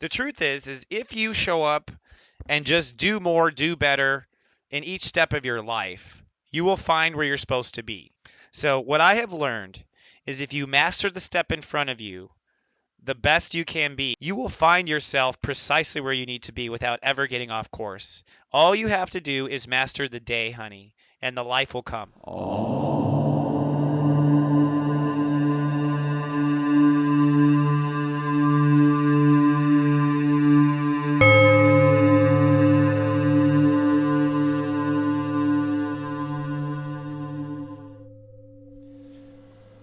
The truth is if you show up and just do more, do better in each step of your life, you will find where you're supposed to be. So what I have learned is if you master the step in front of you, the best you can be, you will find yourself precisely where you need to be without ever getting off course. All you have to do is master the day, honey, and the life will come.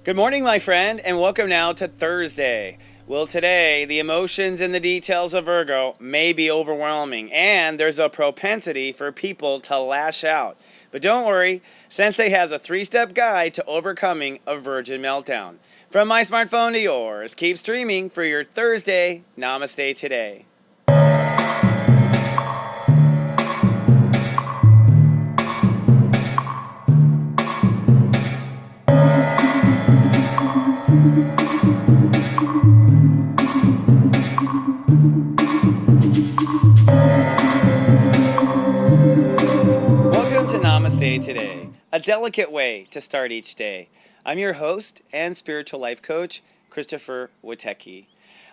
Good morning, my friend, and welcome now to Thursday. Well, today, the emotions and the details of Virgo may be overwhelming, and there's a propensity for people to lash out. But don't worry, Sensei has a 3-step guide to overcoming a Virgin meltdown. From my smartphone to yours, keep streaming for your Thursday Namaste today. Welcome to Namaste Today, a delicate way to start each day. I'm your host and spiritual life coach, Christopher Witecki.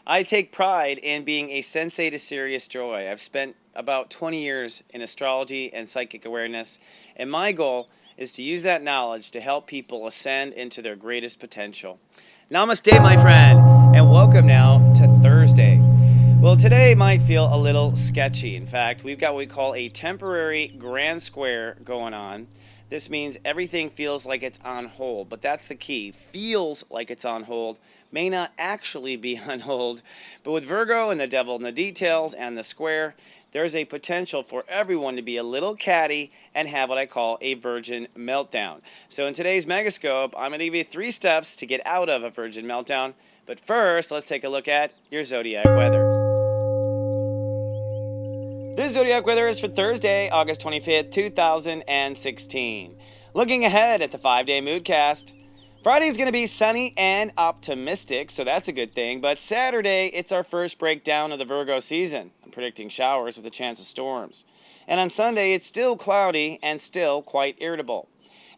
I take pride in being a sensei to serious joy. I've spent about 20 years in astrology and psychic awareness, and my goal is to use that knowledge to help people ascend into their greatest potential. Namaste, my friend, and welcome now to Thursday. Well, today might feel a little sketchy. In fact, we've got what we call a temporary grand square going on. This means everything feels like it's on hold, but that's the key. Feels like it's on hold, may not actually be on hold. But with Virgo and the devil in the details and the square, there's a potential for everyone to be a little catty and have what I call a Virgin meltdown. So in today's Megascope, I'm going to give you 3 steps to get out of a Virgin meltdown. But first, let's take a look at your zodiac weather. This zodiac weather is for Thursday, August 25th, 2016. Looking ahead at the 5-day moodcast, Friday is going to be sunny and optimistic, so that's a good thing. But Saturday, it's our first breakdown of the Virgo season. I'm predicting showers with a chance of storms. And on Sunday, it's still cloudy and still quite irritable.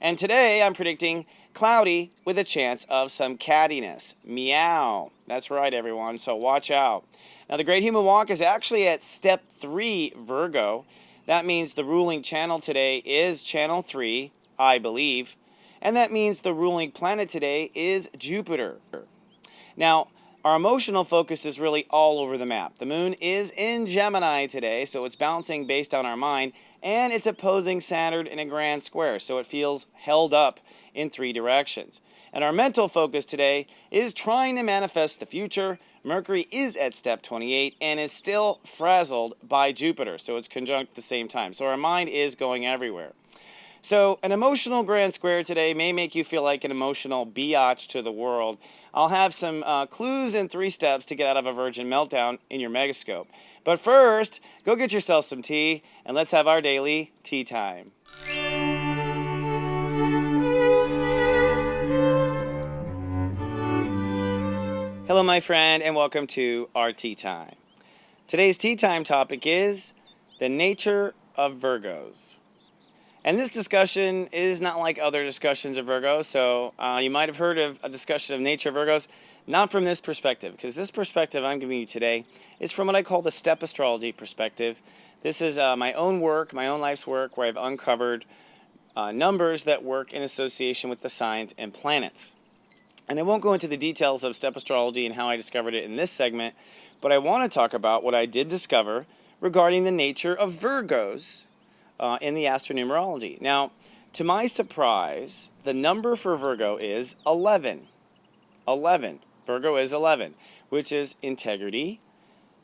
And today, I'm predicting cloudy with a chance of some cattiness. Meow. That's right, everyone, so watch out. Now, the Great Human Walk is actually at step 3, Virgo. That means the ruling channel today is channel 3, I believe. And that means the ruling planet today is Jupiter. Now, our emotional focus is really all over the map. The moon is in Gemini today, so it's bouncing based on our mind, and it's opposing Saturn in a grand square, so it feels held up in 3 directions. And our mental focus today is trying to manifest the future. Mercury is at step 28 and is still frazzled by Jupiter, so it's conjunct at the same time. So our mind is going everywhere. So an emotional grand square today may make you feel like an emotional biatch to the world. I'll have some clues and 3 steps to get out of a Virgin meltdown in your Megascope. But first, go get yourself some tea, and let's have our daily tea time. Hello, my friend, and welcome to our tea time. Today's tea time topic is the nature of Virgos. And this discussion is not like other discussions of Virgos, so you might have heard of a discussion of nature of Virgos, not from this perspective, because this perspective I'm giving you today is from what I call the step astrology perspective. This is my own work, my own life's work, where I've uncovered numbers that work in association with the signs and planets. And I won't go into the details of step astrology and how I discovered it in this segment, but I want to talk about what I did discover regarding the nature of Virgos in the astronumerology. Now, to my surprise, the number for Virgo is 11. 11. Virgo is 11, which is integrity.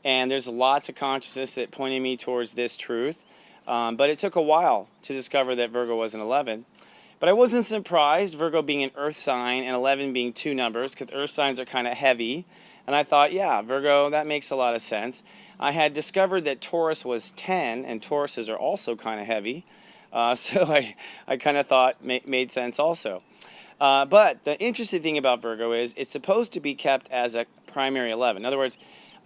And there's lots of consciousness that pointed me towards this truth. But it took a while to discover that Virgo was an 11. But I wasn't surprised, Virgo being an earth sign and 11 being 2 numbers, because earth signs are kind of heavy. And I thought, yeah, Virgo, that makes a lot of sense. I had discovered that Taurus was 10, and Tauruses are also kind of heavy. So I kind of thought made sense also. But the interesting thing about Virgo is it's supposed to be kept as a primary 11. In other words,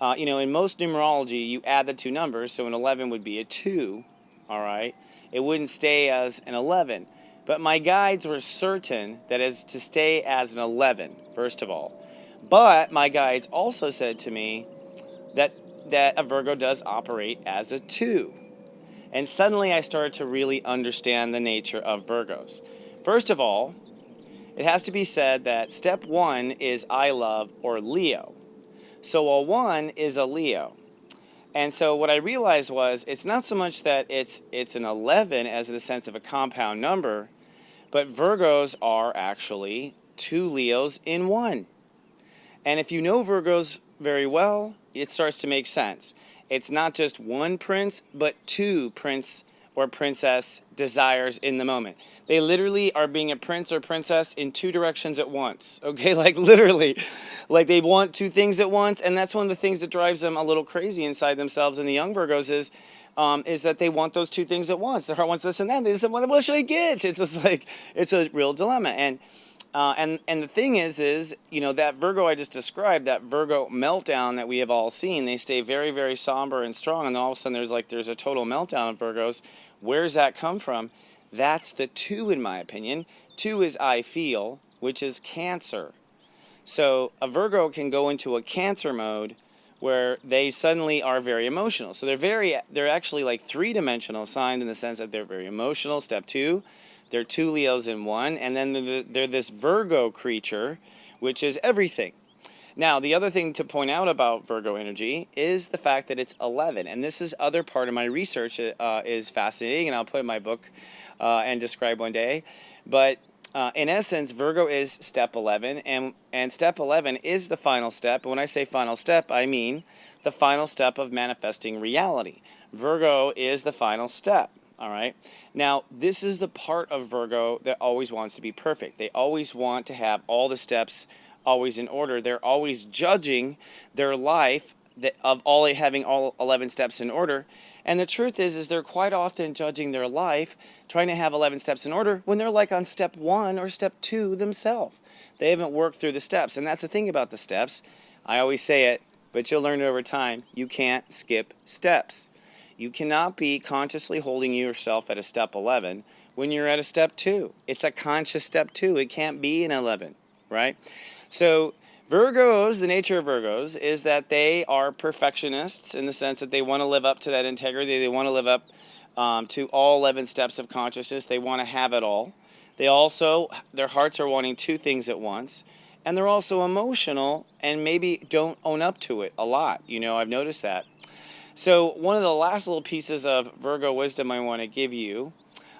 In most numerology, you add the two numbers, so an 11 would be a 2, all right? It wouldn't stay as an 11. But my guides were certain that is to stay as an 11, first of all. But my guides also said to me that a Virgo does operate as a 2. And suddenly I started to really understand the nature of Virgos. First of all, it has to be said that step 1 is I love or Leo. So a 1 is a Leo. And so what I realized was it's not so much that it's an 11 as in the sense of a compound number, but Virgos are actually 2 Leos in 1. And if you know Virgos very well, it starts to make sense. It's not just one prince, but 2 prince or princess desires in the moment. They literally are being a prince or princess in 2 directions at once. Okay, like literally. Like they want 2 things at once, and that's one of the things that drives them a little crazy inside themselves. And the young Virgos is that they want those 2 things at once. Their heart wants this and that. They say, what should I get? It's just like, it's a real dilemma. And the thing is that Virgo I just described, that Virgo meltdown that we have all seen, they stay very, very somber and strong, and then all of a sudden there's a total meltdown of Virgos. Where's that come from? That's the 2, in my opinion. 2 is I feel, which is Cancer. So a Virgo can go into a Cancer mode where they suddenly are very emotional. So they're actually like 3-dimensional signs in the sense that they're very emotional, step 2. They're 2 Leos in 1, and then they're this Virgo creature, which is everything. Now, the other thing to point out about Virgo energy is the fact that it's 11, and this is other part of my research is fascinating, and I'll put in my book and describe one day. But in essence, Virgo is step 11, and step 11 is the final step. And when I say final step, I mean the final step of manifesting reality. Virgo is the final step. All right. Now, this is the part of Virgo that always wants to be perfect. They always want to have all the steps always in order. They're always judging their life of having all 11 steps in order. And the truth is they're quite often judging their life, trying to have 11 steps in order when they're like on step 1 or step 2 themselves. They haven't worked through the steps. And that's the thing about the steps. I always say it, but you'll learn it over time. You can't skip steps. You cannot be consciously holding yourself at a step 11 when you're at a step 2. It's a conscious step 2. It can't be an 11, right? So Virgos, the nature of Virgos is that they are perfectionists in the sense that they want to live up to that integrity. They want to live up to all 11 steps of consciousness. They want to have it all. Their hearts are wanting 2 things at once. And they're also emotional and maybe don't own up to it a lot. I've noticed that. So one of the last little pieces of Virgo wisdom I want to give you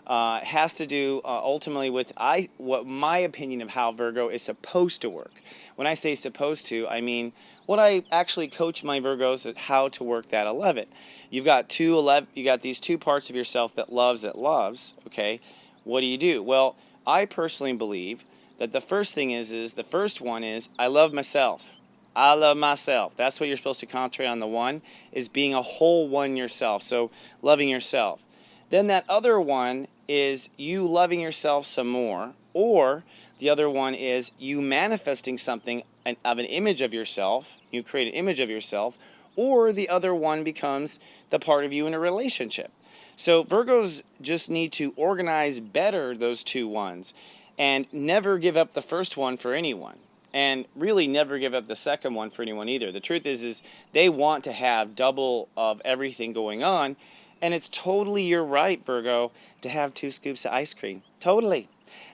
has to do ultimately with what my opinion of how Virgo is supposed to work. When I say supposed to, I mean what I actually coach my Virgos at how to work that 11. You got these 2 parts of yourself that loves, okay? What do? Well, I personally believe that the first thing the first one is I love myself. I love myself. That's what you're supposed to concentrate on. The 1 is being a whole 1 yourself, so loving yourself. Then that other 1 is you loving yourself some more, or the other 1 is you manifesting something of an image of yourself. You create an image of yourself, or the other 1 becomes the part of you in a relationship. So Virgos just need to organize better those 2 ones and never give up the first 1 for anyone. And really never give up the second 1 for anyone either. The truth is they want to have double of everything going on. And it's totally your right, Virgo, to have 2 scoops of ice cream. Totally.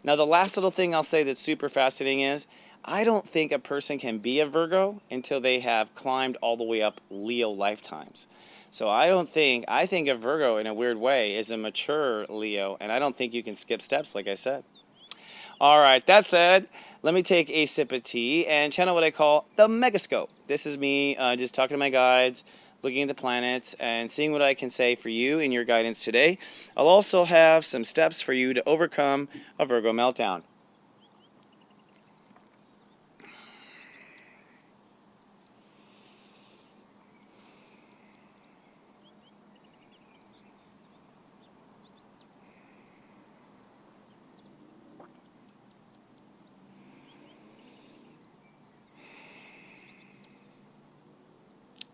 Now, the last little thing I'll say that's super fascinating is I don't think a person can be a Virgo until they have climbed all the way up Leo lifetimes. So I think a Virgo in a weird way is a mature Leo. And I don't think you can skip steps, like I said. All right, that said, let me take a sip of tea and channel what I call the Megascope. This is me just talking to my guides, looking at the planets, and seeing what I can say for you in your guidance today. I'll also have some steps for you to overcome a Virgo meltdown.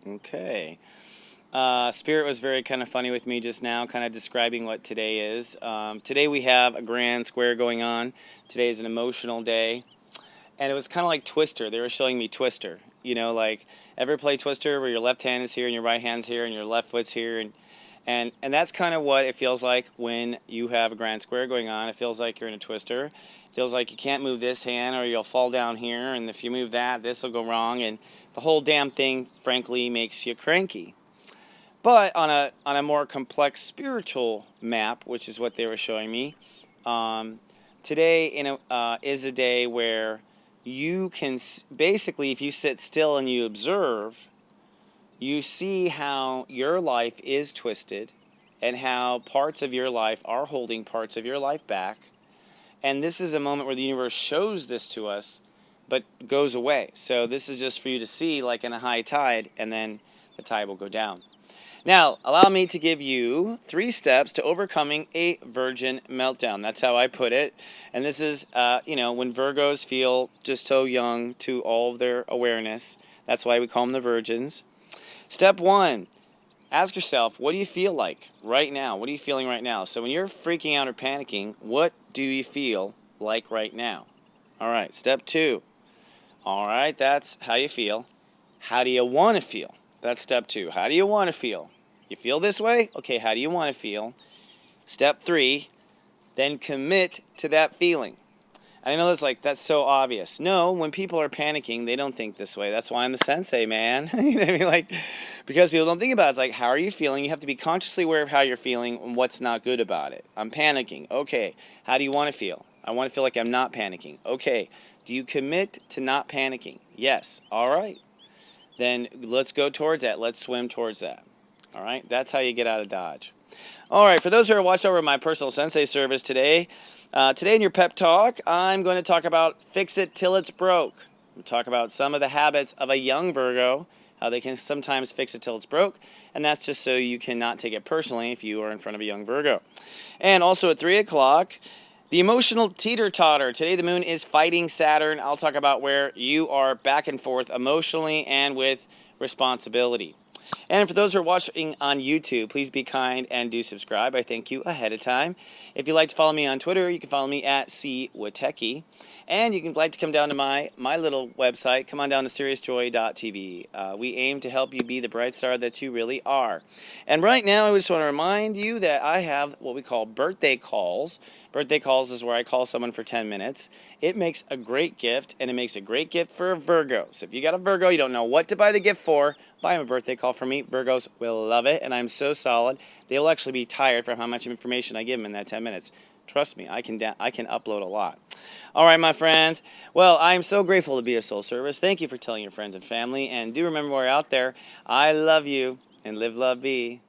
Okay. Spirit was very kind of funny with me just now, kind of describing what today is. Today we have a grand square going on. Today is an emotional day. And it was kind of like Twister. They were showing me Twister. You know, like, ever play Twister where your left hand is here and your right hand's here and your left foot's here? And that's kind of what it feels like when you have a grand square going on. It feels like you're in a Twister. It feels like you can't move this hand or you'll fall down here. And if you move that, this will go wrong. And the whole damn thing, frankly, makes you cranky. But on a more complex spiritual map, which is what they were showing me, today is a day where you can basically, if you sit still and you observe, you see how your life is twisted and how parts of your life are holding parts of your life back. And this is a moment where the universe shows this to us, but goes away. So this is just for you to see, like in a high tide, and then the tide will go down. Now, allow me to give you 3 steps to overcoming a virgin meltdown. That's how I put it. And this is, when Virgos feel just so young to all of their awareness. That's why we call them the virgins. Step 1, ask yourself, what do you feel like right now? What are you feeling right now? So when you're freaking out or panicking, what do you feel like right now? All right, step 2. All right, that's how you feel. How do you want to feel? That's step 2. How do you want to feel? You feel this way? Okay, how do you want to feel? Step 3, then commit to that feeling. I know that's so obvious. No, when people are panicking, they don't think this way. That's why I'm the sensei, man. You know what I mean? Like, because people don't think about it. It's like, how are you feeling? You have to be consciously aware of how you're feeling and what's not good about it. I'm panicking. Okay, how do you want to feel? I want to feel like I'm not panicking. Okay, do you commit to not panicking? Yes. All right. Then let's go towards that. Let's swim towards that. All right? That's how you get out of Dodge. All right, for those who are watching over my personal sensei service today, today in your pep talk, I'm going to talk about fix it till it's broke. We'll talk about some of the habits of a young Virgo, how they can sometimes fix it till it's broke, and that's just so you cannot take it personally if you are in front of a young Virgo. And also at 3 o'clock, the emotional teeter-totter. Today the moon is fighting Saturn. I'll talk about where you are back and forth emotionally and with responsibility. And for those who are watching on YouTube, please be kind and do subscribe. I thank you ahead of time. If you'd like to follow me on Twitter, you can follow me at CWateki. And you can like to come down to my little website. Come on down to SeriousJoy.tv. We aim to help you be the bright star that you really are. And right now, I just want to remind you that I have what we call birthday calls. Birthday calls is where I call someone for 10 minutes. It makes a great gift, and it makes a great gift for a Virgo. So if you got a Virgo, you don't know what to buy the gift for, buy them a birthday call from me. Virgos will love it, and I'm so solid. They will actually be tired from how much information I give them in that 10 minutes. Trust me, I can upload a lot. All right, my friends. Well, I'm so grateful to be a soul service. Thank you for telling your friends and family. And do remember, while you're out there, I love you, and live, love, be.